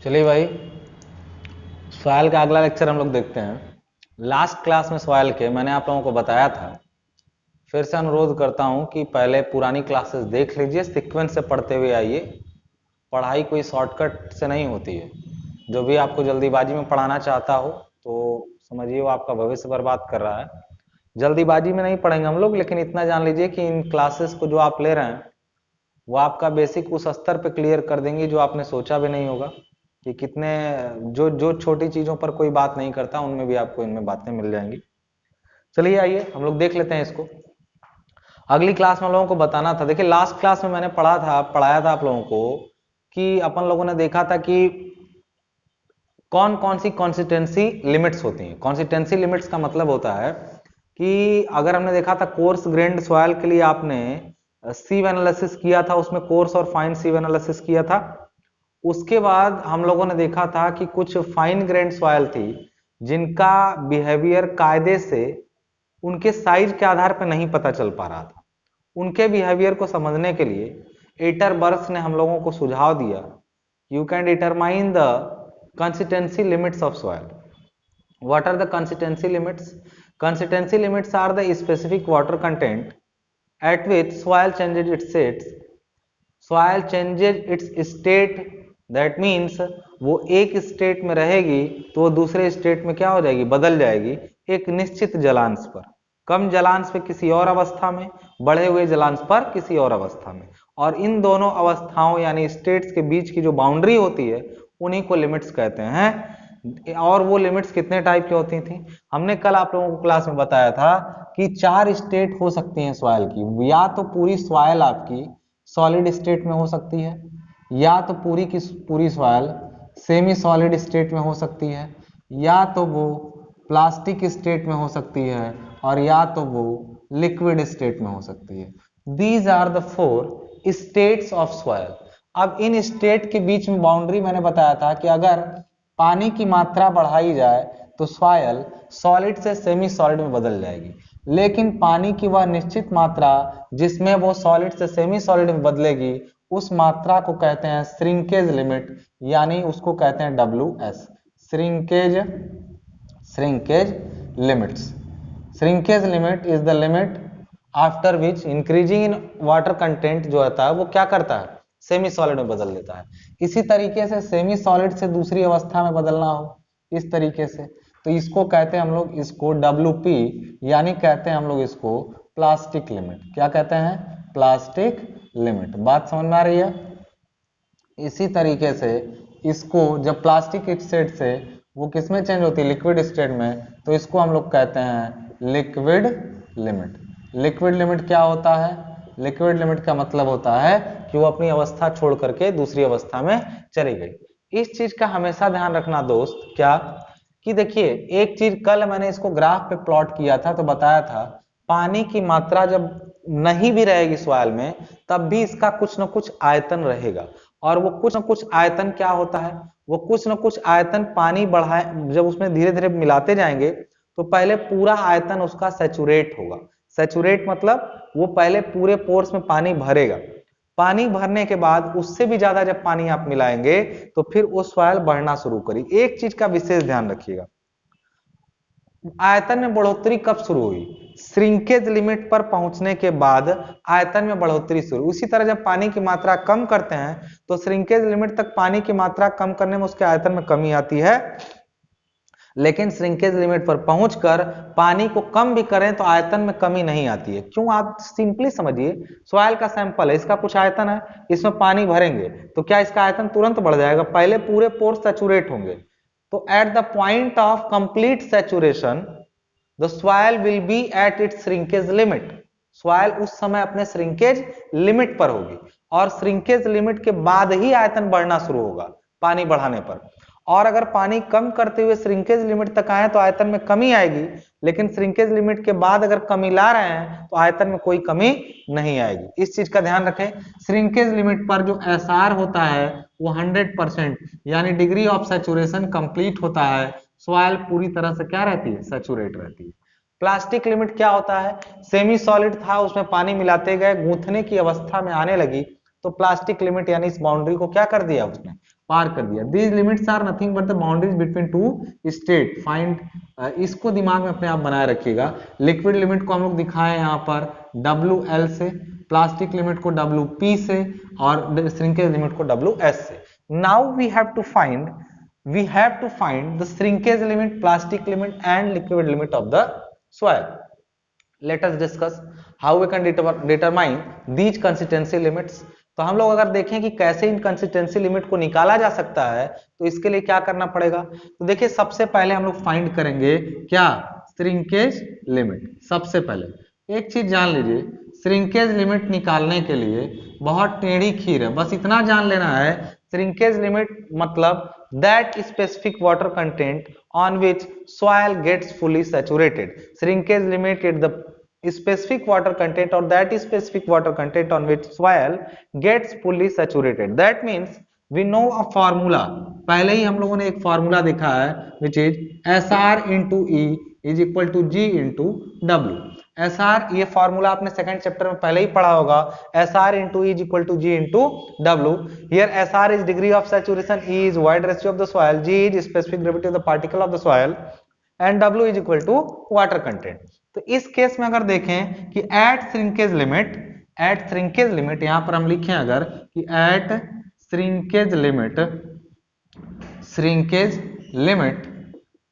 चलिए भाई, सवाल का अगला लेक्चर हम लोग देखते हैं। लास्ट क्लास में सवाल के मैंने आप लोगों को बताया था, फिर से अनुरोध करता हूं कि पहले पुरानी क्लासेस देख लीजिए, सीक्वेंस से पढ़ते हुए आइए। पढ़ाई कोई शॉर्टकट से नहीं होती है। जो भी आपको जल्दीबाजी में पढ़ाना चाहता हो तो समझिए वो आपका भविष्य बर्बाद कर रहा है। जल्दीबाजी में नहीं पढ़ेंगे हम लोग, लेकिन इतना जान लीजिए कि इन क्लासेस को जो आप ले रहे हैं वो आपका बेसिक उस स्तर पे क्लियर कर देंगी जो आपने सोचा भी नहीं होगा कि कितने जो जो छोटी चीजों पर कोई बात नहीं करता उनमें भी आपको इनमें बातें मिल जाएंगी। चलिए आइए हम लोग देख लेते हैं इसको। अगली क्लास में हम लोगों को बताना था, देखिए लास्ट क्लास में मैंने पढ़ाया था आप लोगों को कि अपन लोगों ने देखा था कि कौन कौन सी कॉन्सिस्टेंसी लिमिट्स होती हैं। कॉन्सिस्टेंसी लिमिट्स का मतलब होता है कि अगर हमने देखा था कोर्स ग्रेन्ड सॉइल के लिए आपने सीव एनालिसिस किया था, उसमें कोर्स और फाइन सीव एनालिसिस किया था। उसके बाद हम लोगों ने देखा था कि कुछ फाइन ग्रेन्ड सॉइल थी जिनका बिहेवियर कायदे से उनके साइज के आधार पर नहीं पता चल पा रहा था। उनके बिहेवियर को समझने के लिए एटरबर्ग्स ने हम लोगों को सुझाव दिया, you can determine the consistency limits of soil. What are the consistency limits? Consistency limits are the specific water content at which soil changes its state. Soil changes its state, that means वो एक state में रहेगी तो वो दूसरे state में क्या हो जाएगी, बदल जाएगी एक निश्चित जलांश पर। कम जलांश पे किसी और अवस्था में, बढ़े हुए जलांश पर किसी और अवस्था में। और इन दोनों अवस्थाओं यानी स्टेट्स के बीच की जो बाउंड्री होती है उन्हीं को लिमिट्स कहते हैं। और वो लिमिट्स कितने टाइप की होती थी, हमने कल आप लोगों को क्लास में बताया था कि 4 स्टेट हो सकती हैं सॉइल की। या तो पूरी सॉइल आपकी सॉलिड स्टेट में हो सकती है, या तो पूरी की पूरी सॉइल सेमी सॉलिड स्टेट में हो सकती है, या तो वो प्लास्टिक स्टेट में हो सकती है, और या तो वो लिक्विड स्टेट में हो सकती है। These are the 4 states of soil. अब इन स्टेट के बीच में बाउंड्री मैंने बताया था कि अगर पानी की मात्रा बढ़ाई जाए तो सॉइल सॉलिड से सेमी सॉलिड में बदल जाएगी, लेकिन पानी की वह निश्चित मात्रा जिसमें वो सॉलिड से सेमी सॉलिड में बदलेगी उस मात्रा को कहते हैं श्रिंकेज लिमिट, यानी उसको कहते हैं WS, shrinkage limits. Shrinkage limit is the limit after which increasing in water content जो होता है वो क्या करता है, सेमी सॉलिड में बदल देता है। इसी तरीके से सेमी सॉलिड से दूसरी अवस्था में बदलना हो इस तरीके से तो इसको कहते हैं हम लोग, इसको WP यानी कहते हैं हम लोग इसको प्लास्टिक लिमिट। क्या कहते हैं, प्लास्टिक लिमिट। बात समझ में आ रही है। इसी तरीके से इसको जब प्लास्टिक स्टेट से वो किसमें चेंज होती है, लिक्विड स्टेट में, तो इसको हम लोग कहते हैं लिक्विड लिमिट। लिक्विड लिमिट क्या होता है, लिक्विड लिमिट का मतलब होता है कि वो अपनी अवस्था छोड़ करके दूसरी अवस्था में चली गई। इस चीज का हमेशा ध्यान रखना दोस्त, क्या कि देखिए एक चीज कल मैंने इसको ग्राफ पे प्लॉट किया था तो बताया था पानी की मात्रा जब नहीं भी रहेगी सॉइल में तब भी इसका कुछ न कुछ आयतन रहेगा। और वो कुछ न कुछ आयतन क्या होता है, वो कुछ न कुछ आयतन पानी बढ़ाए जब उसमें धीरे धीरे मिलाते जाएंगे तो पहले पूरा आयतन उसका सैचुरेट होगा। सैचुरेट मतलब वो पहले पूरे पोर्स में पानी भरेगा। पानी भरने के बाद उससे भी ज्यादा जब पानी आप मिलाएंगे तो फिर वो सॉइल बढ़ना शुरू करेगी। एक चीज का विशेष ध्यान रखिएगा, आयतन में बढ़ोतरी कब शुरू हुई, श्रिंकेज लिमिट पर पहुंचने के बाद आयतन में बढ़ोतरी शुरू। उसी तरह जब पानी की मात्रा कम करते हैं तो श्रिंकेज लिमिट तक पानी की मात्रा कम करने में उसके आयतन में कमी आती है, लेकिन श्रिंकेज लिमिट पर पहुंचकर पानी को कम भी करें तो आयतन में कमी नहीं आती है। क्यों, आप सिंपली समझिए, सॉइल का सैंपल है, इसका कुछ आयतन है, इसमें पानी भरेंगे तो क्या इसका आयतन तुरंत बढ़ जाएगा, पहले पूरे पोर सैचुरेट होंगे। तो at the point of complete saturation the soil will be at its shrinkage limit. Soil उस समय अपने श्रिंकेज लिमिट पर होगी और श्रिंकेज लिमिट के बाद ही आयतन बढ़ना शुरू होगा पानी बढ़ाने पर। और अगर पानी कम करते हुए श्रिंकेज लिमिट तक आए तो आयतन में कमी आएगी, लेकिन श्रिंकेज लिमिट के बाद अगर कमी ला रहे हैं तो आयतन में कोई कमी नहीं आएगी। इस चीज का ध्यान रखें। श्रिंकेज लिमिट पर जो SR होता है वो 100% यानी डिग्री ऑफ सैचुरेशन कंप्लीट होता है, सॉइल पूरी तरह से क्या रहती है, सैचुरेट रहती है। प्लास्टिक लिमिट क्या होता है, सेमी सॉलिड था उसमें पानी मिलाते गए, गूंथने की अवस्था में आने लगी तो प्लास्टिक लिमिट यानी इस बाउंड्री को क्या कर दिया उसने, पार कर दिया। These limits are nothing but the boundaries between two state find, इसको दिमाग में अपने आप बनाए रखिएगा। लिक्विड लिमिट को हम लोग दिखाएं यहाँ पर WL से, प्लास्टिक लिमिट को WP से और श्रिंकेज लिमिट को WS से। Now we have to find the shrinkage limit, plastic limit and liquid limit of the soil. Let us discuss how we can determine these consistency limits. तो हम लोग अगर देखें कि कैसे इन कंसिस्टेंसी लिमिट को निकाला जा सकता है तो इसके लिए क्या करना पड़ेगा। तो देखिए सबसे पहले हम लोग फाइंड करेंगे क्या, श्रिंकेज लिमिट। सबसे पहले एक चीज जान लीजिए, श्रिंकेज लिमिट निकालने के लिए बहुत टेढ़ी खीर है, बस इतना जान लेना है। श्रिंकेज लिमिट मतलब that specific water content on which soil gets fully saturated. Shrinkage limit is the specific water content or that specific water content on which soil gets fully saturated. That means we know a formula, पहले ही हम लोगों ने एक formula देखा है which is SR into E is equal to G into W. SR, ये formula आपने second chapter में पहले ही पढ़ा होगा। SR into E is equal to G into W. Here SR is degree of saturation, E is void ratio of the soil, G is specific gravity of the particle of the soil and W is equal to water content. तो इस case में अगर देखें कि at shrinkage limit यहां पर हम लिखें अगर कि at shrinkage limit,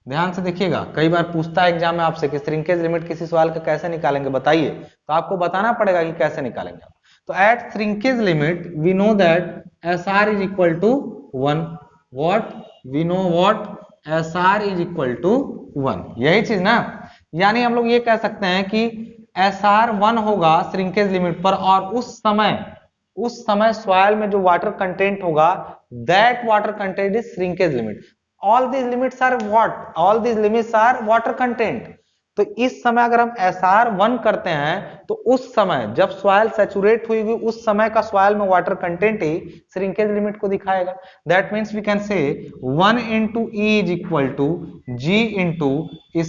ध्यान से देखिएगा, कई बार पूछता है एग्जाम में आपसे कि श्रिंकेज लिमिट किसी सवाल का कैसे निकालेंगे बताइए, तो आपको बताना पड़ेगा कि कैसे निकालेंगे। तो at shrinkage limit we know that SR is equal to 1, what we know what SR is equal to 1, यही चीज ना। यानी हम लोग ये कह सकते हैं कि SR 1 होगा श्रिंकेज लिमिट पर, और उस समय सॉइल में जो वाटर कंटेंट होगा that water content is shrinkage limit. All these limits are what? All these limits are water content. तो इस समय अगर हम SR 1 करते हैं तो उस समय जब सॉइल सैचुरेट हुई हुई उस समय का सॉइल में वाटर कंटेंट ही श्रिंकेज लिमिट को दिखाएगा। That means we can say 1 into E is equal to G into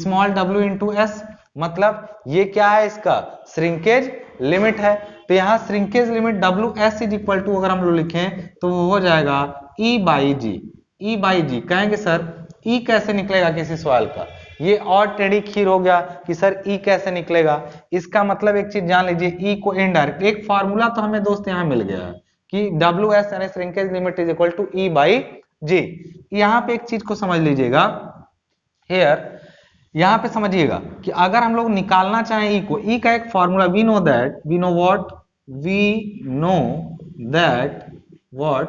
small w into S, मतलब ये क्या है, इसका श्रिंकेज लिमिट है। तो यहाँ shrinkage limit WS is equal to अगर हम लोग लिखें तो वो हो जाएगा E by G। E by G कहेंगे सर E कैसे निकलेगा किसी सवाल का, ये और टेढ़ी खीर हो गया कि सर E कैसे निकलेगा। इसका मतलब एक चीज जान लीजिए, E को इनडायरेक्ट, एक फॉर्मूला तो हमें दोस्त यहाँ मिल गया है कि WS यानी shrinkage limit is equal to E by G। यहाँ पे एक चीज को समझ लीजिएगा, हियर यहाँ पे समझिएगा कि अगर हम लोग निकालना चाहें E को, E का एक formula we know that what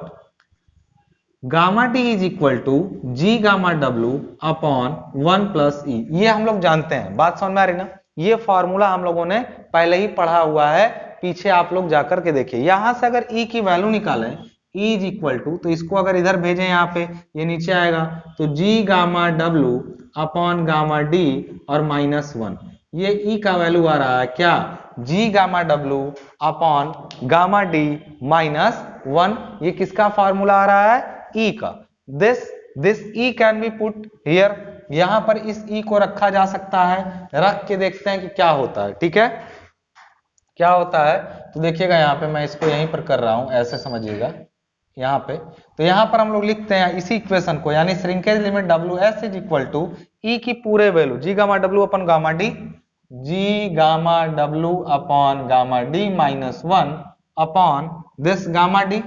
gamma D is equal to G gamma W upon 1 plus E, ये हम लोग जानते हैं। बात समझ में आ रही ना, ये फॉर्मूला हम लोगों ने पहले ही पढ़ा हुआ है, पीछे आप लोग जाकर के देखिए। यहां से अगर ई की वैल्यू निकालें, ई इज इक्वल टू, तो इसको अगर इधर भेजें यहाँ पे, ये नीचे आएगा तो जी gamma W upon gamma D और -1, ये ई का वैल्यू आ रहा है क्या, जी gamma W upon gamma D -1। ये किसका फॉर्मूला आ रहा है, E का। This E can be put here, यहां पर इस E को रखा जा सकता है, रख के देखते हैं कि क्या होता है। ठीक है, क्या होता है तो देखिएगा, यहाँ पे मैं इसको यहीं पर कर रहा हूं, ऐसे समझिएगा यहाँ पे। तो यहाँ पर हम लोग लिखते हैं इसी इक्वेशन को, यानी shrinkage limit WS is equal to E की पूरे value G gamma W upon gamma D, G gamma W upon gamma D -1 upon this gamma D,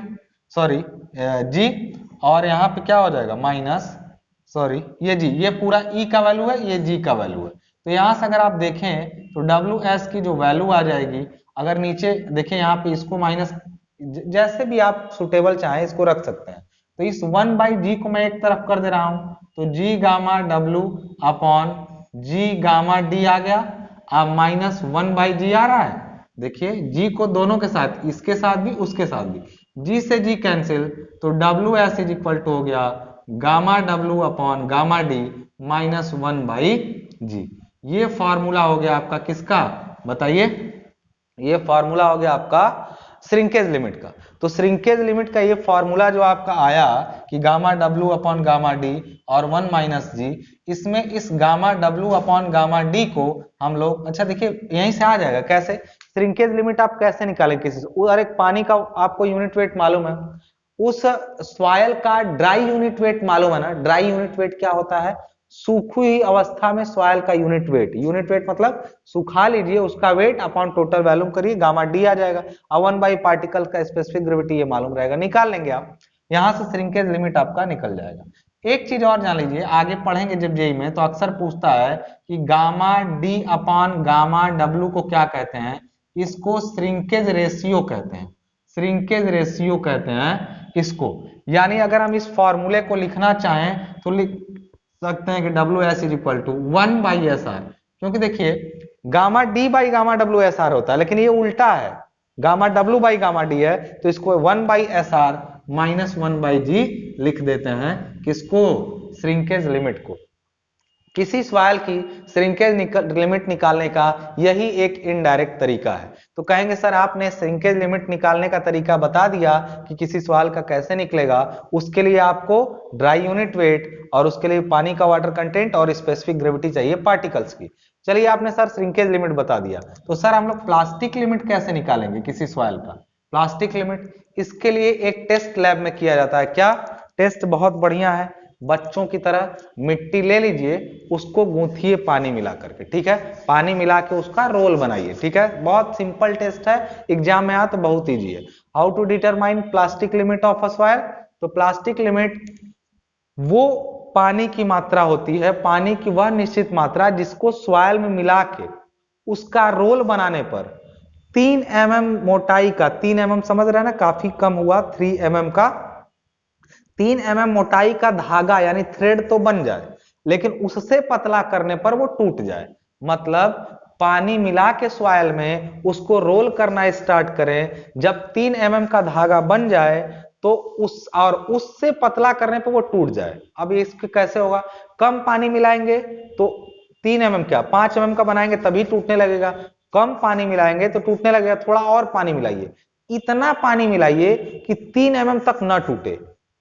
sorry G, और यहाँ पे क्या हो जाएगा ये जी, ये पूरा E का वैल्यू है, ये G का वैल्यू है। तो यहाँ से अगर आप देखें तो WS की जो वैल्यू आ जाएगी, अगर नीचे देखें यहाँ पे इसको माइनस, जैसे भी आप सुटेबल चाहें इसको रख सकते हैं। तो इस 1 by G को मैं एक तरफ कर दे रहा हूं, तो G gamma W upon G gamma D आ गया, अब -1 by G आ रहा है। देखिए G को दोनों के साथ, इसके साथ भी उसके साथ भी, G से G कैंसिल, तो WS इज इक्वल टू हो गया gamma W upon gamma D -1 by G। ये फॉर्मूला हो गया आपका किसका, बताइए, ये फॉर्मूला हो गया आपका श्रिंकेज लिमिट का। तो श्रिंकेज लिमिट का ये फॉर्मूला जो आपका आया कि gamma W upon gamma D और 1 माइनस जी, इसमें इस gamma W upon gamma D को हम लोग, अच्छा देखिए यहीं से आ जाएगा कैसे, श्रिंकेज लिमिट आप कैसे निकालें किसी से, और एक पानी का आपको यूनिट वेट मालूम है, उस सॉइल का ड्राई यूनिट वेट मालूम है ना, ड्राई यूनिट वेट क्या होता है, सूखी हुई अवस्था में सॉइल का यूनिट वेट मतलब सुखा लीजिए उसका वेट अपॉन टोटल वॉल्यूम करिए, गामा डी आ जाएगा, और 1 बाई पार्टिकल का स्पेसिफिक ग्रेविटी ये मालूम रहेगा, निकाल लेंगे आप, यहां से श्रिंकेज लिमिट आपका निकल जाएगा। एक चीज और जान लीजिए, आगे पढ़ेंगे जब जेई में तो अक्सर पूछता है कि gamma D upon gamma W को क्या कहते हैं, इसको श्रिंकेज रेशियो कहते हैं, श्रिंकेज रेशियो कहते हैं इसको। यानी अगर हम इस फॉर्मूले को लिखना चाहें तो लिख सकते हैं कि W S is equal to 1 by S R, क्योंकि देखिए gamma D by gamma W S R होता है, लेकिन ये उल्टा है, gamma W by gamma D है, तो इसको 1 by S R minus 1 by G लिख देते हैं, किसको, श्रिंकेज लिमिट को। किसी सॉइल की श्रिंकेज लिमिट निकालने का यही एक इनडायरेक्ट तरीका है। तो कहेंगे सर आपने श्रिंकेज लिमिट निकालने का तरीका बता दिया कि किसी सॉइल का कैसे निकलेगा, उसके लिए आपको ड्राई यूनिट वेट और उसके लिए पानी का वाटर कंटेंट और स्पेसिफिक ग्रेविटी चाहिए पार्टिकल्स की। चलिए आपने सर श्रिंकेज लिमिट बता दिया, तो सर हम लोग प्लास्टिक लिमिट कैसे निकालेंगे किसी सॉइल का, प्लास्टिक लिमिट, इसके लिए एक टेस्ट लैब में किया जाता है। क्या टेस्ट, बहुत बढ़िया है, बच्चों की तरह मिट्टी ले लीजिए, उसको गूंथिए पानी मिला करके, ठीक है, पानी मिला के उसका रोल बनाइए, ठीक है, बहुत सिंपल टेस्ट है, एग्जाम में आ तो बहुत इजी है। How to determine plastic limit of a soil, तो प्लास्टिक लिमिट वो पानी की मात्रा होती है, पानी की वह निश्चित मात्रा जिसको सॉइल में मिला के उसका रोल बनाने पर 3 mm मोटाई का, 3 mm समझ रहे हैं ना, काफी कम हुआ, 3 mm का, 3 mm मोटाई का धागा यानी थ्रेड तो बन जाए, लेकिन उससे पतला करने पर वो टूट जाए। मतलब पानी मिला के सॉइल में उसको रोल करना स्टार्ट करें, जब 3 mm का धागा बन जाए तो उससे पतला करने पर वो टूट जाए। अब इसके कैसे होगा, कम पानी मिलाएंगे तो 3 mm क्या 5 mm का बनाएंगे तभी टूटने लगेगा, कम पानी मिलाएंगे तो टूटने लगेगा, थोड़ा और पानी मिलाइए, इतना पानी मिलाइए कि 3 mm तक न टूटे,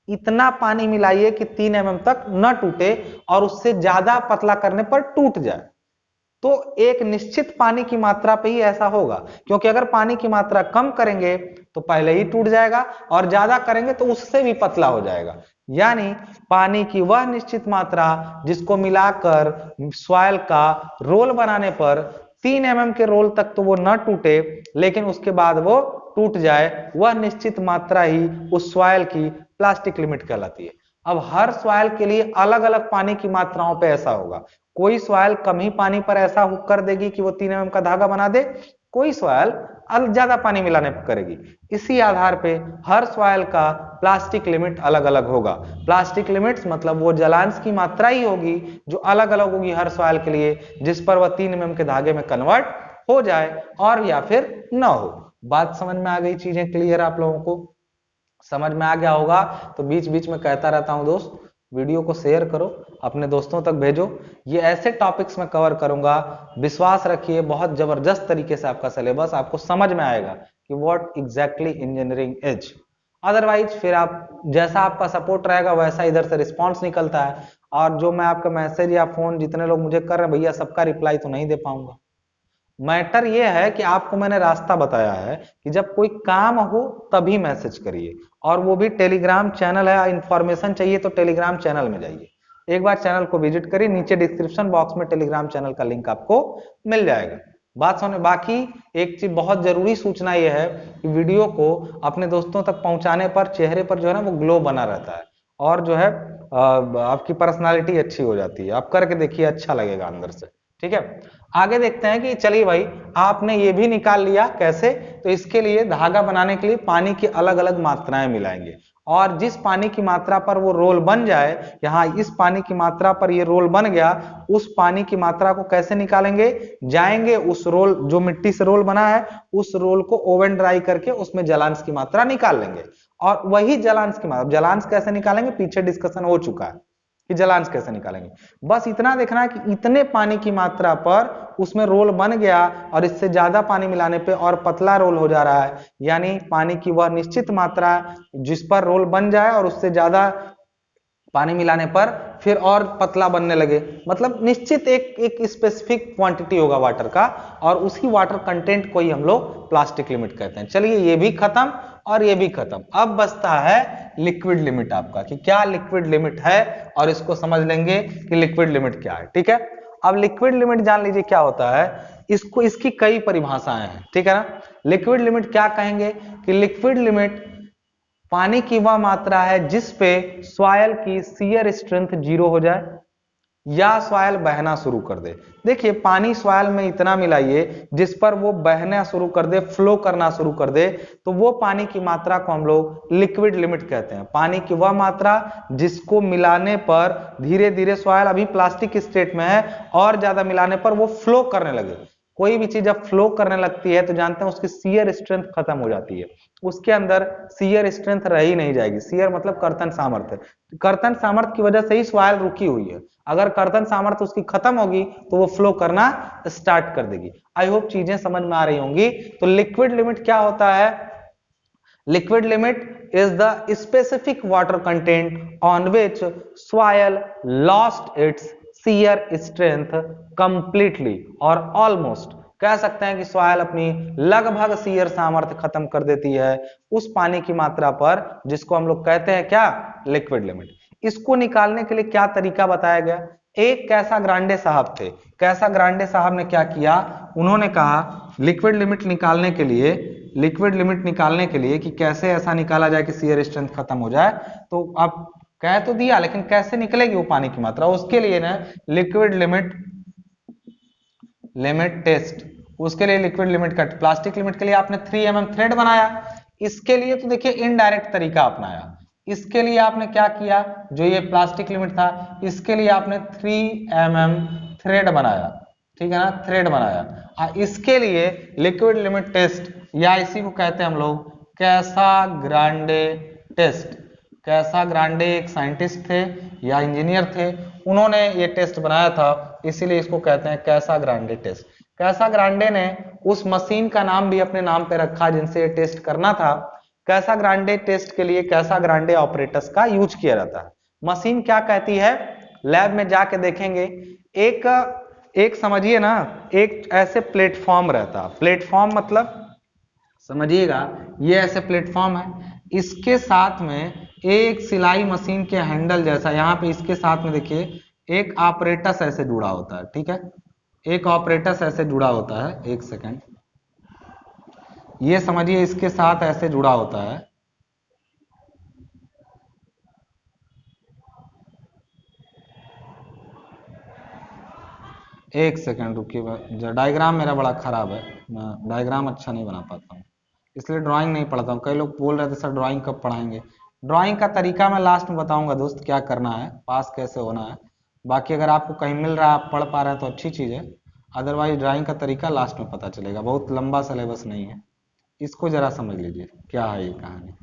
इतना पानी मिलाइए कि 3 mm तक न टूटे और उससे ज्यादा पतला करने पर टूट जाए। तो एक निश्चित पानी की मात्रा पे ही ऐसा होगा, क्योंकि अगर पानी की मात्रा कम करेंगे तो पहले ही टूट जाएगा और ज्यादा करेंगे तो उससे भी पतला हो जाएगा। यानी पानी की वह निश्चित मात्रा जिसको मिलाकर सॉइल का रोल बनाने पर 3 mm के रोल तक तो वो न टूटे, लेकिन उसके बाद वो टूट जाए, वह निश्चित मात्रा ही उस सॉइल की प्लास्टिक लिमिट कहलाती है। अब हर सॉइल के लिए अलग अलग पानी की मात्राओं पे ऐसा होगा, कोई सॉइल कम ही पानी पर ऐसा कर देगी कि वो 3 mm का धागा बना दे, कोई सॉइल ज्यादा पानी मिलाने पर करेगी। इसी आधार पे हर सॉइल का प्लास्टिक लिमिट अलग अलग होगा। प्लास्टिक लिमिट्स मतलब वो जलांश की मात्रा ही होगी जो अलग अलग होगी हर सॉइल के लिए, जिस पर वह 3 mm के धागे में कन्वर्ट हो जाए और या फिर न हो। बात समझ में आ गई, चीजें क्लियर आप लोगों को समझ में आ गया होगा तो बीच बीच में कहता रहता हूं दोस्त, वीडियो को शेयर करो, अपने दोस्तों तक भेजो, ये ऐसे टॉपिक्स में कवर करूंगा, विश्वास रखिए बहुत जबरदस्त तरीके से आपका सिलेबस आपको समझ में आएगा कि what exactly engineering is. Otherwise फिर आप जैसा आपका सपोर्ट रहेगा वैसा इधर से रिस्पॉन्स निकलता है, और जो मैं आपका मैसेज या फोन जितने लोग मुझे कर रहे हैं भैया सबका रिप्लाई तो नहीं दे पाऊंगा। मैटर ये है कि आपको मैंने रास्ता बताया है कि जब कोई काम हो तभी मैसेज करिए, और वो भी टेलीग्राम चैनल है, इंफॉर्मेशन चाहिए तो टेलीग्राम चैनल में जाइए, एक बार चैनल को विजिट करिए, नीचे डिस्क्रिप्शन बॉक्स में टेलीग्राम चैनल का लिंक आपको मिल जाएगा। बात सुने, बाकी एक चीज बहुत जरूरी सूचना यह है कि वीडियो को अपने दोस्तों तक पहुंचाने पर चेहरे पर जो है ना वो ग्लो बना रहता है, और जो है आपकी पर्सनालिटी अच्छी हो जाती है। आप करके देखिए, अच्छा लगेगा अंदर से, ठीक है। आगे देखते हैं कि चलिए भाई आपने ये भी निकाल लिया कैसे, तो इसके लिए धागा बनाने के लिए पानी की अलग अलग मात्राएं मिलाएंगे, और जिस पानी की मात्रा पर वो रोल बन जाए, यहाँ इस पानी की मात्रा पर ये रोल बन गया, उस पानी की मात्रा को कैसे निकालेंगे, जाएंगे उस रोल जो मिट्टी से रोल बना है उस रोल को ओवन ड्राई करके उसमें जलांश की मात्रा निकाल लेंगे, और वही जलांश की मात्रा, जलांश कैसे निकालेंगे पीछे डिस्कशन हो चुका है, कि जलांश कैसे निकालेंगे। बस इतना देखना है कि इतने पानी की मात्रा पर उसमें रोल बन गया और इससे ज्यादा पानी मिलाने पे और पतला रोल हो जा रहा है, यानी पानी की वह निश्चित मात्रा जिस पर रोल बन जाए और उससे ज्यादा पानी मिलाने पर फिर और पतला बनने लगे, मतलब निश्चित एक स्पेसिफिक क्वांटिटी होगा वाटर का, और उसी वाटर कंटेंट को ही हम लोग प्लास्टिक लिमिट कहते हैं। चलिए ये भी खत्म और ये भी खत्म। अब बचता है लिक्विड लिमिट आपका, कि क्या लिक्विड लिमिट है, और इसको समझ लेंगे कि लिक्विड लिमिट क्या है। ठीक है, अब लिक्विड लिमिट जान लीजिए क्या होता है। इसको इसकी कई परिभाषाएं हैं, ठीक है ना। लिक्विड लिमिट क्या कहेंगे कि लिक्विड लिमिट पानी की वह मात्रा है जिस पे सॉयल की शियर स्ट्रेंथ 0 हो जाए या सॉयल बहना शुरू कर दे। देखिए पानी सॉयल में इतना मिलाइए जिस पर वो बहना शुरू कर दे, फ्लो करना शुरू कर दे, तो वो पानी की मात्रा को हम लोग लिक्विड लिमिट कहते हैं। पानी की वह मात्रा जिसको मिलाने पर धीरे धीरे सॉयल अभी प्लास्टिक स्टेट में है और ज्यादा मिलाने पर वो फ्लो करने लगे। कोई भी चीज जब फ्लो करने लगती है तो जानते हैं उसकी शियर स्ट्रेंथ खत्म हो जाती है, उसके अंदर शियर स्ट्रेंथ रह ही नहीं जाएगी। शियर मतलब कर्तन सामर्थ्य, कर्तन सामर्थ्य की वजह से ही सॉयल रुकी हुई है। अगर कर्तन सामर्थ्य उसकी खत्म होगी तो वो फ्लो करना स्टार्ट कर देगी। आई होप चीजें समझ में आ रही होंगी। तो लिक्विड लिमिट क्या होता है? Liquid limit is the specific water content on which soil lost its shear strength completely और ऑलमोस्ट। कह सकते हैं कि सॉयल अपनी लगभग शियर सामर्थ्य खत्म कर देती है उस पानी की मात्रा पर जिसको हम लोग कहते हैं क्या? Liquid limit. इसको निकालने के लिए क्या तरीका बताया गया? एक कैसा ग्रांडे साहब थे, कैसा ग्रांडे साहब ने क्या किया, उन्होंने कहा लिक्विड लिमिट निकालने के लिए, लिक्विड लिमिट निकालने के लिए कि कैसे ऐसा निकाला जाए कि शियर स्ट्रेंथ खत्म हो जाए। तो अब कह तो दिया लेकिन कैसे निकलेगी वो पानी की मात्रा, उसके लिए ना लिक्विड लिमिट टेस्ट, उसके लिए लिक्विड लिमिट का प्लास्टिक लिमिट के लिए आपने 3 mm थ्रेड बनाया। इसके लिए तो देखिए इनडायरेक्ट तरीका अपनाया। इसके लिए आपने क्या किया, जो ये प्लास्टिक लिमिट था इसके लिए आपने 3 mm थ्रेड बनाया, ठीक है ना, थ्रेड बनाया। इसके लिए लिक्विड लिमिट टेस्ट या इसी को कहते हैं हम लोग कैसा ग्रांडे टेस्ट। कैसा ग्रांडे एक साइंटिस्ट थे या इंजीनियर थे, उन्होंने ये टेस्ट बनाया था, इसीलिए इसको कहते हैं कैसा ग्रांडे टेस्ट। कैसा ग्रांडे ने उस मशीन का नाम भी अपने नाम पे रखा जिनसे ये टेस्ट करना था। कैसा ग्रांडे टेस्ट के लिए कैसा ग्रांडे ऑपरेटर्स का यूज किया जाता है। मशीन क्या कहती है, लैब में जाके देखेंगे, एक समझिए ना, एक ऐसे प्लेटफॉर्म रहता, प्लेटफॉर्म मतलब समझिएगा ये ऐसे प्लेटफॉर्म है, इसके साथ में एक सिलाई मशीन के हैंडल जैसा यहाँ पे इसके साथ में देखिए एक ऑपरेटस ऐसे जुड़ा होता है, ठीक है, एक ऑपरेटस ऐसे जुड़ा होता है। एक सेकंड, ये समझिए इसके साथ ऐसे जुड़ा होता है। एक सेकंड रुकिए, डायग्राम मेरा बड़ा खराब है, मैं डायग्राम अच्छा नहीं बना पाता हूँ, इसलिए ड्राइंग नहीं पढ़ता हूँ। कई लोग बोल रहे थे सर ड्राइंग कब पढ़ाएंगे। ड्राइंग का तरीका मैं लास्ट में बताऊंगा दोस्त, क्या करना है, पास कैसे होना है। बाकी अगर आपको कहीं मिल रहा है आप पढ़ पा रहे हैं तो अच्छी चीज़ है, अदरवाइज ड्राइंग का तरीका लास्ट में पता चलेगा, बहुत लंबा सिलेबस नहीं है। इसको जरा समझ लीजिए क्या है ये कहानी।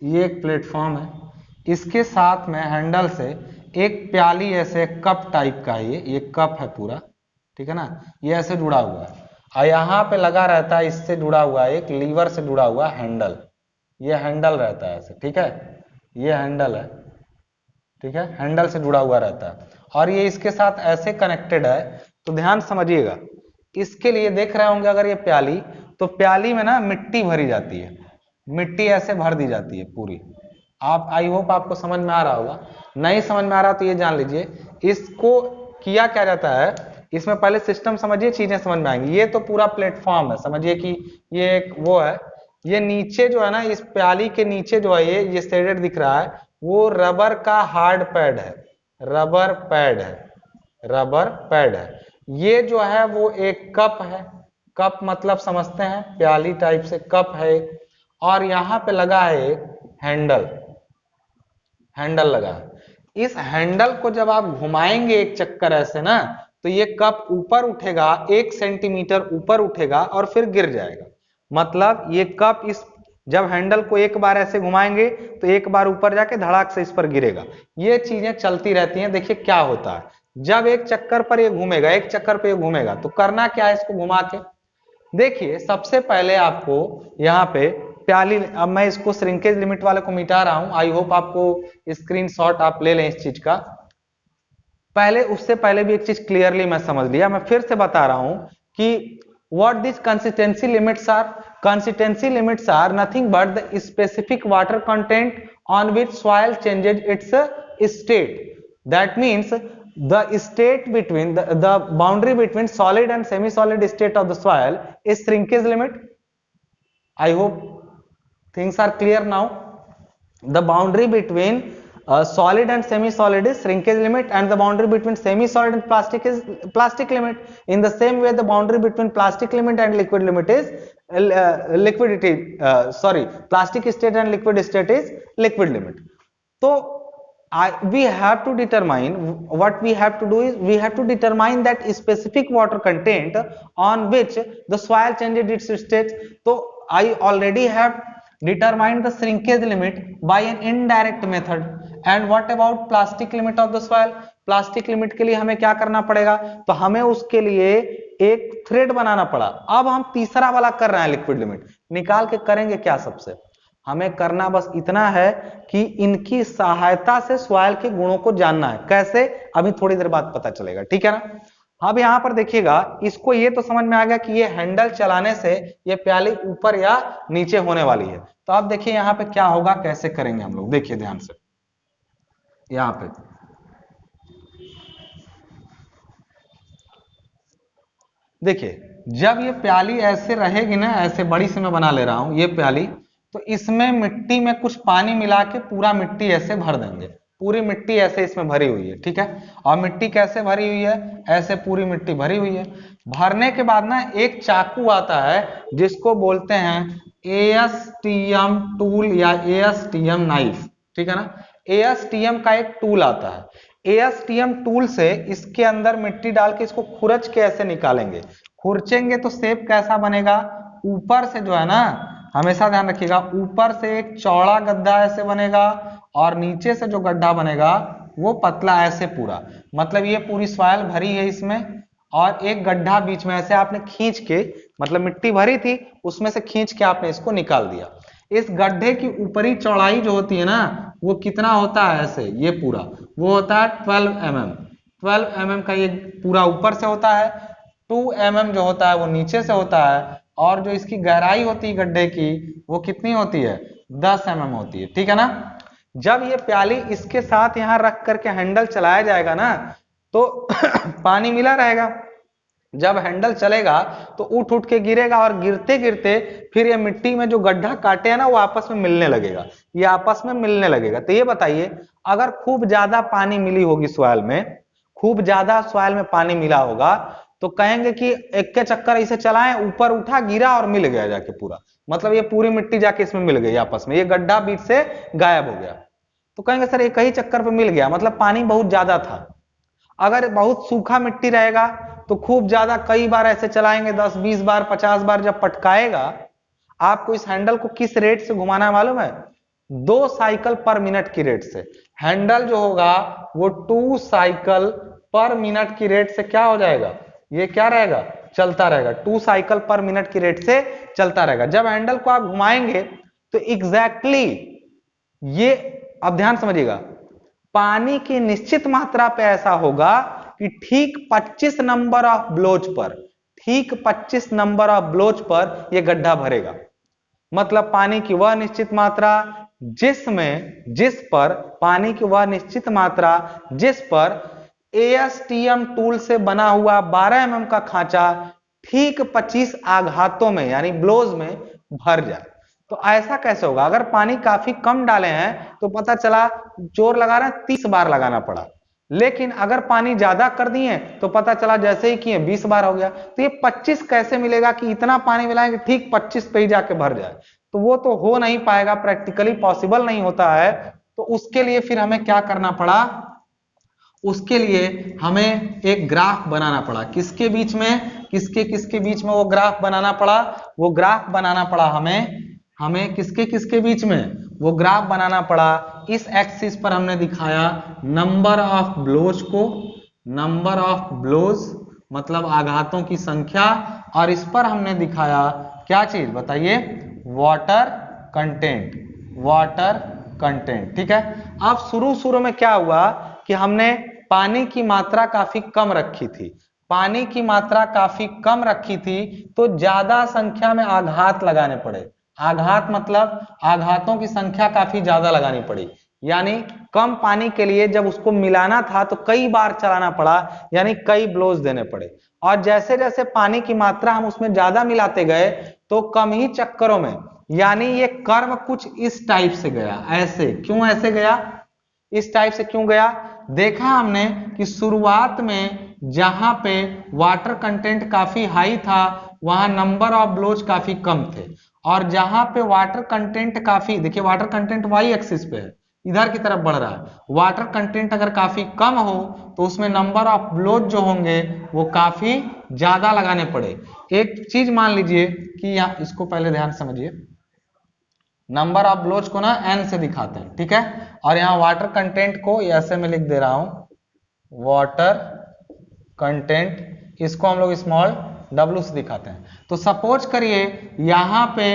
ये एक प्लेटफॉर्म है, इसके साथ में हैंडल से एक प्याली ऐसे कप टाइप का है, ये कप है पूरा, ठीक है ना, ये ऐसे जुड़ा हुआ है और यहाँ पे लगा रहता है, इससे जुड़ा हुआ है एक लीवर से जुड़ा हुआ हैंडल, ये हैंडल रहता है ऐसे, ठीक है, ये हैंडल है, ठीक है, हैंडल से जुड़ा हुआ रहता है और ये इसके साथ ऐसे कनेक्टेड है। तो ध्यान समझिएगा, इसके लिए देख रहे होंगे अगर ये प्याली, तो प्याली में ना मिट्टी भरी जाती है, मिट्टी ऐसे भर दी जाती है पूरी। आप आई होप आपको समझ में आ रहा होगा, नहीं समझ में आ रहा तो ये जान लीजिए इसको किया क्या जाता है। इसमें पहले सिस्टम समझिए, चीजें समझ में आएंगी। ये तो पूरा प्लेटफॉर्म है, समझिए कि ये एक वो है, ये नीचे जो है ना, इस प्याली के नीचे जो है ये शेडेड दिख रहा है, वो रबर का हार्ड पैड है, रबर पैड है, रबर पैड है। ये जो है वो एक कप है, कप मतलब समझते हैं प्याली टाइप से कप है, और यहाँ पे लगा है एक हैंडल, हैंडल लगा है। इस हैंडल को जब आप घुमाएंगे एक चक्कर ऐसे ना, तो ये कप ऊपर उठेगा, 1 सेंटीमीटर ऊपर उठेगा और फिर गिर जाएगा। मतलब ये कप इस जब हैंडल को एक बार ऐसे घुमाएंगे तो एक बार ऊपर जाके धड़ाक से इस पर गिरेगा। ये चीजें चलती रहती हैं। देखिए क्या होता है, जब एक चक्कर पर ये घूमेगा, एक चक्कर पे ये घूमेगा, तो करना क्या है इसको घुमा के। देखिए सबसे पहले आपको यहाँ पे प्याली, अब मैं इसको श्रिंकेज लिमिट वाले को मिटा रहा हूं, आई होप आपको स्क्रीनशॉट आप ले लें इस चीज का। पहले उससे पहले भी एक चीज क्लियरली मैं समझ लिया, मैं फिर से बता रहा हूं कि what these consistency limits are. Consistency limits are nothing but the specific water content on which soil changes its state. That means the state between the boundary between solid and semi-solid state of the soil is shrinkage limit. I hope things are clear now. The boundary between solid and semi-solid is shrinkage limit, and the boundary between semi-solid and plastic is plastic limit. In the same way, the boundary between plastic limit and liquid limit is plastic state and liquid state is liquid limit. So we have to determine, what we have to do is we have to determine that specific water content on which the soil changes its state. So I already have determined the shrinkage limit by an indirect method. And what about plastic limit of the soil? Plastic limit के लिए हमें क्या करना पड़ेगा, तो हमें उसके लिए एक थ्रेड बनाना पड़ा। अब हम तीसरा वाला कर रहे हैं, लिक्विड लिमिट निकाल के करेंगे क्या। सबसे हमें करना बस इतना है कि इनकी सहायता से सॉइल के गुणों को जानना है। कैसे, अभी थोड़ी देर बाद पता चलेगा, ठीक है ना। अब यहां पर देखिएगा, इसको ये तो समझ में आ गया कि ये हैंडल चलाने से ये प्याली ऊपर या नीचे होने वाली है। तो अब देखिए यहां पे क्या होगा, कैसे करेंगे हम लोग, देखिए ध्यान से। यहां पे देखिए, जब ये प्याली ऐसे रहेगी ना, ऐसे बड़ी से मैं बना ले रहा हूं ये प्याली, तो इसमें मिट्टी में कुछ पानी मिला के पूरा मिट्टी ऐसे भर देंगे। पूरी मिट्टी ऐसे इसमें भरी हुई है, ठीक है। और मिट्टी कैसे भरी हुई है, ऐसे पूरी मिट्टी भरी हुई है। भरने के बाद ना एक चाकू आता है जिसको बोलते हैं एएसटीएम टूल या एएसटीएम नाइफ, ठीक है ना। एएसटीएम का एक टूल आता है। एएसटीएम टूल से इसके अंदर मिट्टी डाल के इसको खुरच के ऐसे निकालेंगे। खुरचेंगे तो शेप कैसा बनेगा, ऊपर से जो है ना, हमेशा ध्यान रखिएगा, ऊपर से एक चौड़ा गड्ढा ऐसे बनेगा और नीचे से जो गड्ढा बनेगा वो पतला ऐसे पूरा। मतलब ये पूरी सॉइल भरी है इसमें, और एक गड्ढा बीच में ऐसे आपने खींच के, मतलब मिट्टी भरी थी उसमें से खींच के आपने इसको निकाल दिया। इस गड्ढे की ऊपरी चौड़ाई जो होती है ना, वो कितना होता है, ऐसे ये पूरा वो होता है 12 mm। 12 mm का ये पूरा ऊपर से होता है, 2 mm जो होता है वो नीचे से होता है, और जो इसकी गहराई होती है गड्ढे की वो कितनी होती है, 10 mm होती है, ठीक है ना। जब ये प्याली इसके साथ यहां रख करके हैंडल चलाया जाएगा ना, तो पानी मिला रहेगा। जब हैंडल चलेगा तो उठ उठ के गिरेगा, और गिरते गिरते फिर ये मिट्टी में जो गड्ढा काटे हैं ना वो आपस में मिलने लगेगा, ये आपस में मिलने लगेगा। तो ये बताइए, अगर खूब ज्यादा पानी मिली होगी सॉइल में, खूब ज्यादा सॉइल में पानी मिला होगा, तो कहेंगे कि एक के चक्कर इसे चलाएं, ऊपर उठा, गिरा और मिल गया जाके पूरा। मतलब ये पूरी मिट्टी जाके इसमें मिल गई आपस में, ये गड्ढा बीच से गायब हो गया। तो कहेंगे सर एक ही चक्कर पे मिल गया, मतलब पानी बहुत ज्यादा था। अगर बहुत सूखा मिट्टी रहेगा तो खूब ज्यादा कई बार ऐसे चलाएंगे, 10 20 बार 50 बार जब पटकाएगा। आपको इस हैंडल को किस रेट से घुमाना है मालूम है, 2 साइकिल पर मिनट की रेट से। हैंडल जो होगा वो 2 साइकिल पर मिनट की रेट से क्या हो जाएगा, ये क्या रहेगा, चलता रहेगा। 2 साइकिल पर मिनट की रेट से चलता रहेगा। जब हैंडल को आप घुमाएंगे तो एग्जैक्टली ये, अब ध्यान समझिएगा, पानी की निश्चित मात्रा पे ऐसा होगा कि ठीक 25 नंबर ऑफ ब्लोच पर, ठीक 25 नंबर ऑफ ब्लोच पर यह गड्ढा भरेगा। मतलब पानी की वह निश्चित मात्रा जिस पर पानी की वह निश्चित मात्रा जिस पर एएसटीएम टूल से बना हुआ 12 mm का खांचा ठीक 25 आघातों में यानी ब्लोज में भर जाए। तो ऐसा कैसे होगा, अगर पानी काफी कम डाले हैं तो पता चला जोर लगा रहे हैं 30 बार लगाना पड़ा, लेकिन अगर पानी ज्यादा कर दिए तो पता चला जैसे ही किए 20 बार हो गया। तो ये 25 कैसे मिलेगा कि इतना पानी मिलाएंगे ठीक 25 पे ही जाके भर जाए, तो वो तो हो नहीं पाएगा, प्रैक्टिकली पॉसिबल नहीं होता है। तो उसके लिए फिर हमें क्या करना पड़ा, उसके लिए हमें एक ग्राफ बनाना पड़ा। किसके बीच में, किसके किसके बीच में वो ग्राफ बनाना पड़ा, वो ग्राफ बनाना पड़ा हमें हमें किसके किसके बीच में वो ग्राफ बनाना पड़ा। इस एक्सिस पर हमने दिखाया नंबर ऑफ ब्लोज को, नंबर ऑफ ब्लोज मतलब आघातों की संख्या, और इस पर हमने दिखाया क्या चीज बताइए, वाटर कंटेंट, वाटर कंटेंट। ठीक है, अब शुरू शुरू में क्या हुआ कि हमने पानी की मात्रा काफी कम रखी थी, पानी की मात्रा काफी कम रखी थी तो ज्यादा संख्या में आघात लगाने पड़े। आघात मतलब आघातों की संख्या काफी ज्यादा लगानी पड़ी, यानी कम पानी के लिए जब उसको मिलाना था तो कई बार चलाना पड़ा, यानी कई ब्लोज देने पड़े। और जैसे जैसे पानी की मात्रा हम उसमें ज्यादा मिलाते गए तो कम ही चक्करों में, यानी ये कर्व कुछ इस टाइप से गया, ऐसे। क्यों ऐसे गया, इस टाइप से क्यों गया, देखा हमने कि शुरुआत में जहां पे वाटर कंटेंट काफी हाई था वहां नंबर ऑफ ब्लोज काफी कम थे, और जहां पे वाटर कंटेंट काफी, देखिए वाटर कंटेंट वाई एक्सिस पे है, इधर की तरफ बढ़ रहा है, वाटर कंटेंट अगर काफी कम हो तो उसमें नंबर ऑफ ब्लोज जो होंगे वो काफी ज्यादा लगाने पड़े। एक चीज मान लीजिए कि यहाँ, इसको पहले ध्यान समझिए, नंबर ऑफ ब्लोज को ना एन से दिखाते हैं, ठीक है, और यहाँ वाटर कंटेंट को ऐसे में लिख दे रहा हूं, वाटर कंटेंट, इसको हम लोग स्मॉल w से दिखाते हैं। तो सपोज करिए यहाँ पे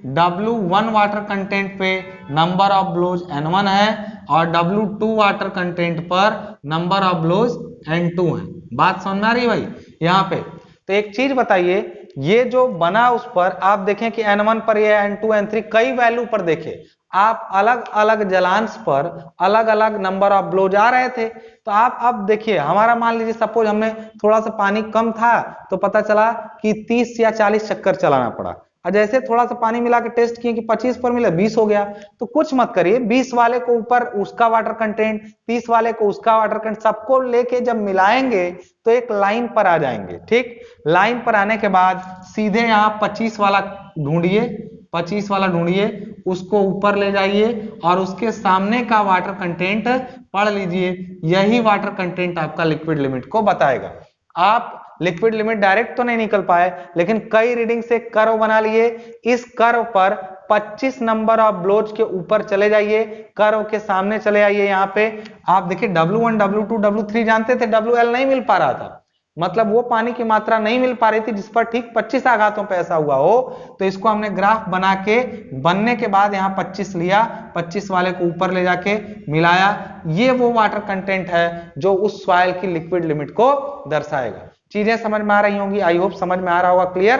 W1 वाटर कंटेंट पे नंबर ऑफ ब्लोज N1 है और W2 वाटर कंटेंट पर नंबर ऑफ ब्लोज N2 है। बात समझ में आ रही है भाई यहाँ पे। तो एक चीज बताइए, ये जो बना उस पर आप देखें कि N1 पर ये N2 N3 कई वैल्यू पर देखे आप, अलग अलग जलांश पर अलग अलग नंबर ऑफ ब्लोज आ रहे थे। तो आप अब देखिए, हमारा मान लीजिए सपोज हमने थोड़ा सा पानी कम था तो पता चला कि 30 या 40 चक्कर चलाना पड़ा, और जैसे थोड़ा सा पानी मिला के टेस्ट किए कि 25 पर मिला 20 हो गया। तो कुछ मत करिए, 20 वाले को ऊपर उसका वाटर कंटेंट, 30 वाले को उसका वाटर कंटेंट, सबको लेके जब मिलाएंगे तो एक लाइन पर आ जाएंगे। ठीक, लाइन पर आने के बाद सीधे यहाँ 25 वाला ढूंढिए, 25 वाला ढूंढिए, उसको ऊपर ले जाइए और उसके सामने का वाटर कंटेंट पढ़ लीजिए। यही वाटर कंटेंट आपका लिक्विड लिमिट को बताएगा। आप लिक्विड लिमिट डायरेक्ट तो नहीं निकल पाए, लेकिन कई रीडिंग से कर्व बना लिए। इस कर्व पर 25 नंबर ऑफ ब्लोज के ऊपर चले जाइए, कर्व के सामने चले आइए। यहाँ पे आप देखिए W1 W2 W3 जानते थे, WL नहीं मिल पा रहा था, मतलब वो पानी की मात्रा नहीं मिल पा रही थी जिस पर ठीक 25 आघातों पे ऐसा हुआ हो। तो इसको हमने ग्राफ बना के, बनने के बाद यहाँ 25 लिया, 25 वाले को ऊपर ले जाके मिलाया। ये वो वाटर कंटेंट है जो उस सॉइल की लिक्विड लिमिट को दर्शाएगा। चीजें समझ में आ रही होंगी, आई होप समझ में आ रहा होगा, क्लियर।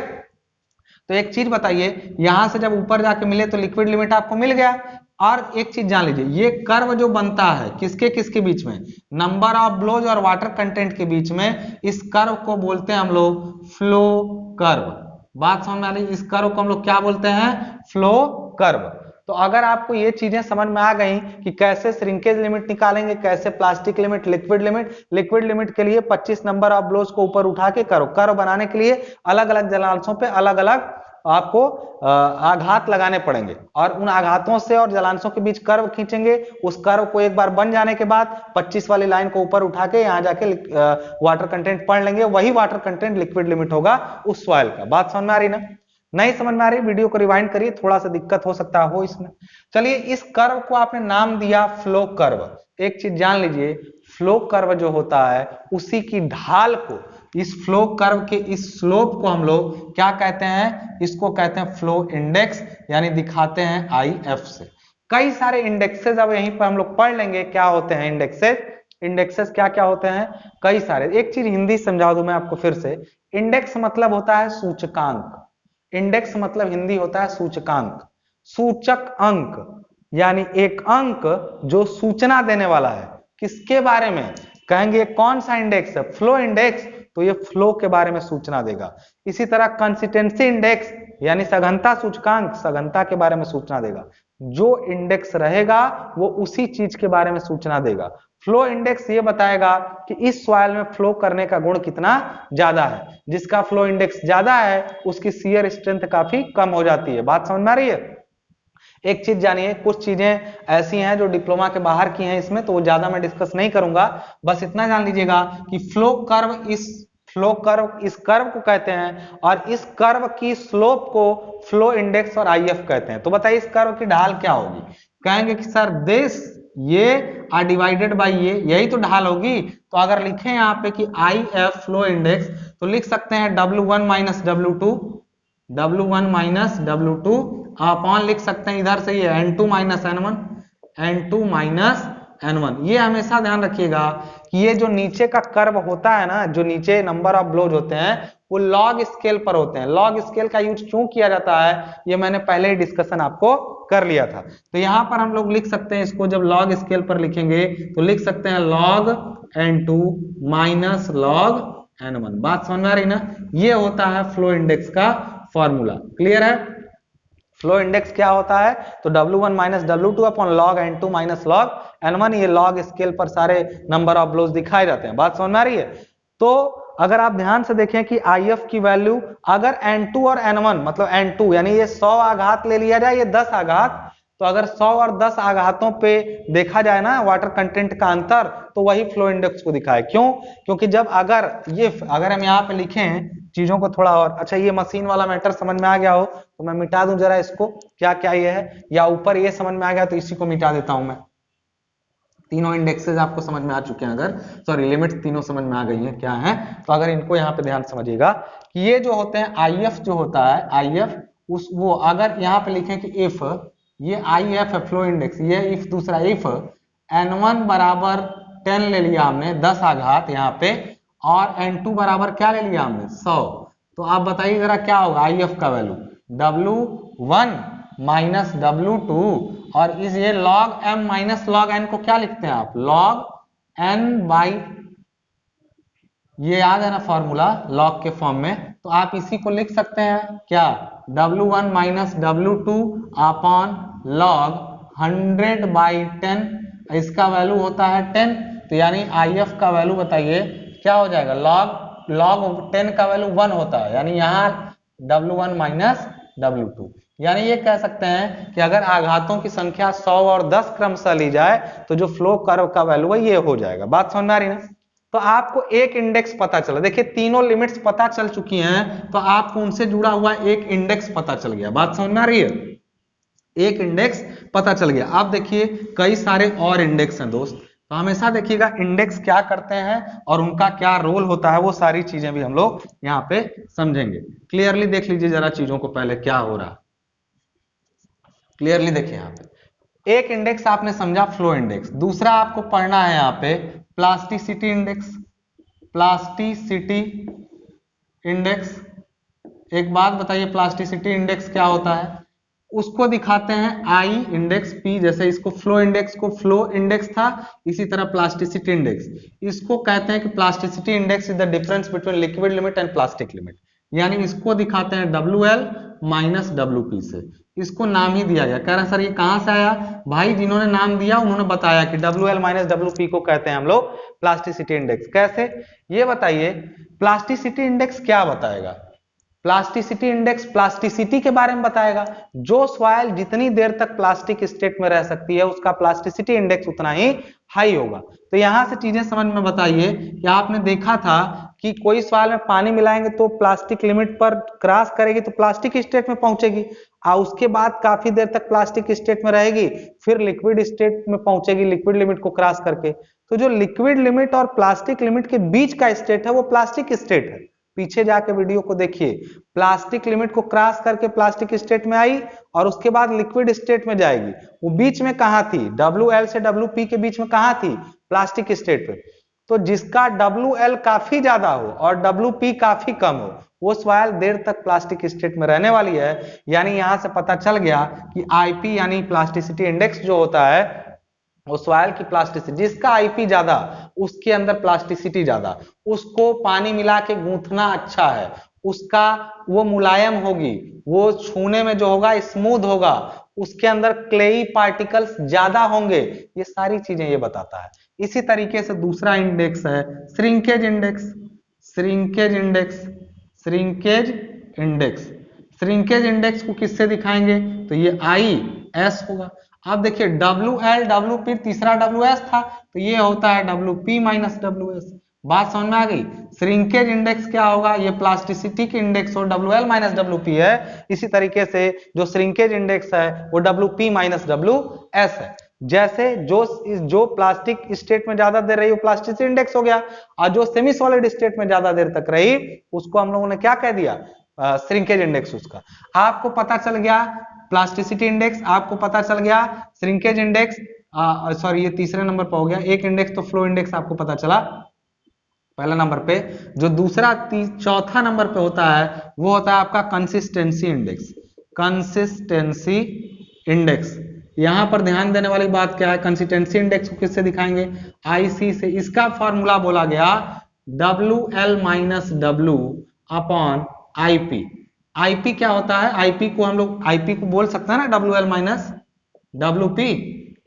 तो एक चीज बताइए, यहां से जब ऊपर जाके मिले तो लिक्विड लिमिट आपको मिल गया। और एक चीज जान लीजिए, ये कर्व जो बनता है किसके किसके बीच में, नंबर ऑफ ब्लोज और वाटर कंटेंट के बीच में, इस कर्व को बोलते हैं हम लोग फ्लो कर्व। बात समझ में आ रही, इस कर्व को हम लोग क्या बोलते हैं, फ्लो कर्व। तो अगर आपको ये चीजें समझ में आ गई कि कैसे श्रिंकेज लिमिट निकालेंगे, कैसे plastic limit, liquid limit, liquid limit के लिए 25 नंबर ऑफ ब्लोज को ऊपर उठा के कर्व बनाने के लिए अलग अलग जलांशों पे अलग अलग आपको आघात लगाने पड़ेंगे, और उन आघातों से और जलांशों के बीच कर्व खींचेंगे। उस कर्व को एक बार बन जाने के बाद 25 वाली लाइन को ऊपर उठा के यहाँ जाके वाटर कंटेंट पढ़ लेंगे, वही वाटर कंटेंट लिक्विड लिमिट होगा उस सॉइल का। बात समझ में आ रही ना, नहीं समझ में आ रही वीडियो को रिवाइंड करिए, थोड़ा सा दिक्कत हो सकता हो इसमें। चलिए, इस कर्व को आपने नाम दिया फ्लो कर्व। एक चीज जान लीजिए, फ्लो कर्व जो होता है उसी की ढाल को, इस फ्लो कर्व के इस स्लोप को हम लोग क्या कहते हैं, इसको कहते हैं फ्लो इंडेक्स, यानी दिखाते हैं IF से। कई सारे इंडेक्सेस अब यहीं पर हम लोग पढ़ लेंगे क्या होते हैं इंडेक्सेस। इंडेक्सेस क्या क्या होते हैं, कई सारे। एक चीज हिंदी समझा दूं मैं आपको फिर से, इंडेक्स मतलब होता है सूचकांक। इंडेक्स मतलब हिंदी होता है सूचकांक, सूचक अंक, यानी एक अंक जो सूचना देने वाला है। किसके बारे में, कहेंगे कौन सा इंडेक्स है, फ्लो इंडेक्स, तो ये फ्लो के बारे में सूचना देगा। इसी तरह कंसिस्टेंसी इंडेक्स यानी सघनता सूचकांक, सघनता के बारे में सूचना देगा। जो इंडेक्स रहेगा वो उसी चीज के बारे में सूचना देगा। फ्लो इंडेक्स ये बताएगा कि इस सॉइल में फ्लो करने का गुण कितना ज्यादा है, जिसका फ्लो इंडेक्स ज्यादा है उसकी शियर स्ट्रेंथ काफी कम हो जाती है। बात समझ में आ रही है। एक चीज जानिए, कुछ चीजें ऐसी हैं जो डिप्लोमा के बाहर की हैं इसमें, तो वो ज्यादा मैं डिस्कस नहीं करूंगा, बस इतना जान लीजिएगा कि फ्लो कर्व इस फ्लो कर्व, इस कर्व को कहते हैं, और इस कर्व की स्लोप को फ्लो इंडेक्स और आईएफ कहते हैं। तो बताइए इस कर्व की ढाल क्या होगी? कहेंगे कि सर दिस, ये आर डिवाइडेड बाई ये, यही तो ढाल होगी। तो अगर लिखें यहाँ पे कि आई एफ फ्लो इंडेक्स, तो लिख सकते हैं W1 minus W2, W1 minus W2 upon लिख सकते हैं इधर से ये N2 minus N1, N2 minus N1। ये हमेशा ध्यान रखिएगा कि ये जो नीचे का कर्व होता है ना, जो नीचे नंबर ऑफ ब्लोज होते हैं, वो लॉग स्केल पर होते हैं। लॉग स्केल का यूज क्यों किया जाता है, ये मैंने पहले ही डिस्कशन आपको कर लिया था। तो यहां पर हम लोग लिख सकते हैं इसको, जब लॉग स्केल पर लिखेंगे तो लिख सकते हैं log N2 minus log N1। बात समझ में आ रही ना? ये होता है फ्लो इंडेक्स का फॉर्मूला। क्लियर है? फ्लो इंडेक्स क्या होता है? तो W1 minus W2 upon log N2 minus log N1। ये लॉग स्केल पर सारे नंबर ऑफ ब्लोज दिखाए जाते हैं। बात समझ में आ रही है? तो अगर आप ध्यान से देखें कि IF की वैल्यू अगर N2 और N1 मतलब N2 यानी ये 100 आघात ले लिया जाए, ये 10 आघात, तो अगर 100 और 10 आघातों पे देखा जाए ना वाटर कंटेंट का अंतर, तो वही फ्लो इंडेक्स को दिखाए। क्यों? क्योंकि जब अगर हम यहाँ पे लिखें चीजों को थोड़ा और, अच्छा ये मशीन वाला मैटर समझ में आ गया हो तो मैं मिटा दूं जरा इसको, क्या क्या ये है, या ऊपर ये समझ में आ गया तो इसी को मिटा देता हूं मैं। तीनों इंडेक्सेस आपको समझ में आ चुके हैं, अगर सॉरी लिमिट्स तीनों समझ में आ गई हैं क्या है, तो अगर इनको यहाँ पे ध्यान समझिएगा कि ये जो होते हैं IF जो होता है, IF उस वो अगर यहाँ पे लिखें कि इफ ये IF है फ्लो इंडेक्स, ये इफ दूसरा इफ N1 बराबर 10 ले लिया हमने 10 आघात यहाँ पे, और N2 बराबर क्या ले लिया हमने 100, तो आप बताइए जरा क्या होगा IF का वैल्यू? W1 माइनस W2, और इस ये log M minus log N को क्या लिखते हैं आप? log N बाई, ये याद है ना फॉर्मूला log के फॉर्म में, तो आप इसी को लिख सकते हैं क्या? W1 minus W2 upon log 100 by 10, इसका वैल्यू होता है 10, तो यानी IF का वैल्यू बताइए क्या हो जाएगा? log 10 का वैल्यू 1 होता है, यानी यहाँ W1 माइनस W2। यानी ये कह सकते हैं कि अगर आघातों की संख्या 100 और 10 क्रमशः ली जाए तो जो फ्लो कर्व का वैल्यू है ये हो जाएगा। बात समझ में आ रही ना? तो आपको एक इंडेक्स पता चला, देखिए तीनों लिमिट्स पता चल चुकी हैं, तो आपको उनसे जुड़ा हुआ एक इंडेक्स पता चल गया। बात समझ में आ रही है? एक इंडेक्स पता चल गया। अब देखिए कई सारे और इंडेक्स हैं दोस्त, तो हमेशा देखिएगा इंडेक्स क्या करते हैं और उनका क्या रोल होता है, वो सारी चीजें भी हम लोग यहाँ पे समझेंगे। क्लियरली देख लीजिए जरा चीजों को पहले क्या हो रहा है, क्लियरली देखिए यहाँ पे एक इंडेक्स आपने समझा फ्लो इंडेक्स, दूसरा आपको पढ़ना है यहाँ पे प्लास्टिसिटी इंडेक्स। प्लास्टिसिटी इंडेक्स, एक बात बताइए प्लास्टिसिटी इंडेक्स क्या होता है? उसको दिखाते हैं आई इंडेक्स पी, जैसे इसको फ्लो इंडेक्स को फ्लो इंडेक्स था, इसी तरह प्लास्टिसिटी इंडेक्स इसको कहते हैं कि plasticity index is the difference between liquid limit and plastic limit, यानी इसको दिखाते हैं WL माइनस WP से। इसको नाम ही दिया गया। कह रहे हैं सर ये कहां से आया? भाई जिन्होंने नाम दिया उन्होंने बताया कि WL माइनस WP को कहते हैं हम लोग प्लास्टिसिटी इंडेक्स। कैसे ये बताइए? प्लास्टिसिटी इंडेक्स क्या बताएगा? प्लास्टिसिटी इंडेक्स प्लास्टिसिटी के बारे में बताएगा। जो सॉइल जितनी देर तक प्लास्टिक स्टेट में रह सकती है उसका प्लास्टिसिटी इंडेक्स उतना ही हाई होगा। तो यहां से चीजें समझ में बताइए कि आपने देखा था कि कोई सॉइल में पानी मिलाएंगे तो प्लास्टिक लिमिट पर क्रॉस करेगी तो प्लास्टिक स्टेट में पहुंचेगी, और उसके बाद काफी देर तक प्लास्टिक स्टेट में रहेगी, फिर लिक्विड स्टेट में पहुंचेगी लिक्विड लिमिट को क्रॉस करके। तो जो लिक्विड लिमिट और प्लास्टिक लिमिट के बीच का स्टेट है वो प्लास्टिक स्टेट है। पीछे जाके वीडियो को देखिए, प्लास्टिक लिमिट को क्रॉस करके प्लास्टिक स्टेट में आई और उसके बाद लिक्विड स्टेट में जाएगी। वो बीच में कहां थी? WL से WP के बीच में कहां थी? प्लास्टिक स्टेट पे। तो जिसका WL काफी ज्यादा हो और WP काफी कम हो वो सॉइल देर तक प्लास्टिक स्टेट में रहने वाली है। यानी यहां से पता चल गया कि IP यानी प्लास्टिसिटी इंडेक्स जो होता है वो सॉइल की प्लास्टिसिटी, जिसका IP ज्यादा उसके अंदर प्लास्टिसिटी ज्यादा, उसको पानी मिला के गूंथना अच्छा है, उसका वो मुलायम होगी, वो छूने में जो होगा स्मूथ होगा, उसके अंदर क्लेई पार्टिकल्स ज्यादा होंगे, ये सारी चीजें ये बताता है। इसी तरीके से दूसरा इंडेक्स है shrinkage index. Shrinkage index, shrinkage index, shrinkage index को किससे दिखाएंगे? तो ये IS होगा। अब देखिए WL WP तीसरा WS था, तो ये होता है WP माइनस WS। बात समझ में आ गई। श्रिंकेज इंडेक्स क्या होगा, ये प्लास्टिसिटी की इंडेक्स हो WL माइनस WP है, इसी तरीके से जो श्रिंकेज इंडेक्स है वो WP माइनस WS है। जैसे जो प्लास्टिक स्टेट में ज्यादा देर रही वो प्लास्टिसिटी इंडेक्स हो गया, और जो सेमी सॉलिड स्टेट में ज्यादा देर तक रही उसको हम लोगों ने क्या कह दिया, श्रिंकेज इंडेक्स उसका। आपको पता चल गया प्लास्टिसिटी इंडेक्स, आपको पता चल गया श्रिंकेज इंडेक्स, सॉरी ये तीसरे नंबर पर हो गया, एक इंडेक्स तो फ्लो इंडेक्स आपको पता चला पहला नंबर पे। जो दूसरा चौथा नंबर पे होता है वो होता है आपका कंसिस्टेंसी इंडेक्स। कंसिस्टेंसी इंडेक्स, यहां पर ध्यान देने वाली बात क्या है, कंसिस्टेंसी इंडेक्स को किससे दिखाएंगे, IC से। इसका फॉर्मूला बोला गया WL minus W upon IP। IP क्या होता है, IP को हम लोग IP को बोल सकते हैं ना WL माइनस WP।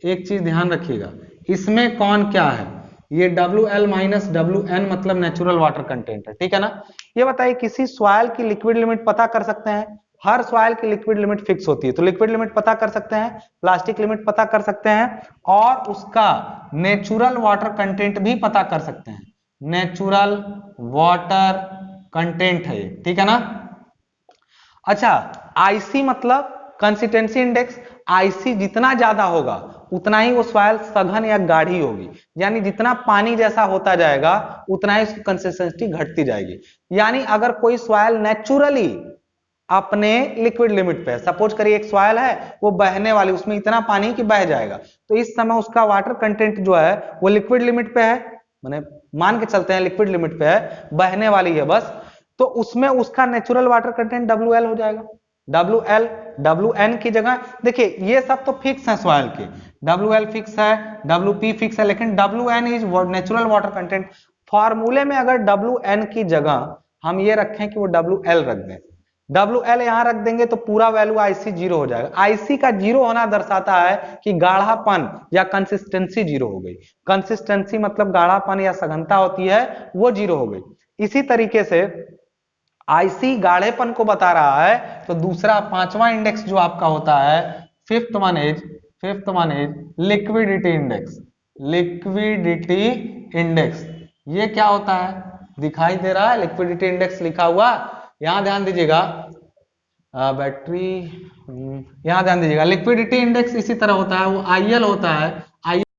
एक चीज ध्यान रखिएगा, इसमें कौन क्या है, ये WL माइनस WN मतलब नेचुरल वाटर कंटेंट है, ठीक है ना। ये बताइए किसी सॉइल की लिक्विड लिमिट पता कर सकते हैं, हर सॉइल की लिक्विड लिमिट फिक्स होती है, तो लिक्विड लिमिट पता कर सकते हैं, प्लास्टिक लिमिट पता कर सकते हैं, और उसका नेचुरल वाटर कंटेंट भी पता कर सकते हैं। नेचुरल वाटर कंटेंट है ये, ठीक है ना। अच्छा, IC मतलब कंसिस्टेंसी इंडेक्स, IC जितना ज्यादा होगा उतना ही वो सॉइल सघन या गाढ़ी होगी, यानी जितना पानी जैसा होता जाएगा उतना ही उसकी कंसिस्टेंसी घटती जाएगी। यानी अगर कोई सॉइल नेचुरली अपने लिक्विड लिमिट पे है, सपोज करिए एक सॉइल है वो बहने वाली, उसमें इतना पानी कि बह जाएगा, तो इस समय उसका वाटर कंटेंट जो है वो लिक्विड लिमिट पे है, माने मान के चलते हैं लिक्विड लिमिट पे है, बहने वाली है बस, तो उसमें उसका नेचुरल वाटर कंटेंट WL हो जाएगा। WL WN की जगह देखिए ये सब तो फिक्स है सॉइल के, WL फिक्स है, WP फिक्स है, लेकिन WN is natural water content. फॉर्मूले में अगर WN की जगह हम ये रखें कि वो WL रख दें, WL यहां रख देंगे तो पूरा वैल्यू IC जीरो हो जाएगा। IC का जीरो होना दर्शाता है कि गाढ़ापन या कंसिस्टेंसी जीरो हो गई। कंसिस्टेंसी मतलब गाढ़ापन या सघनता होती है वो जीरो हो गई। इसी तरीके से IC गाढ़ेपन को बता रहा है, तो दूसरा पांचवा इंडेक्स जो आपका होता है fifth one is liquidity index. Liquidity index ये क्या होता है, दिखाई दे रहा है लिक्विडिटी इंडेक्स लिखा हुआ, यहां ध्यान दीजिएगा, बैटरी, यहां ध्यान दीजिएगा, लिक्विडिटी इंडेक्स इसी तरह होता है, वो IL होता है।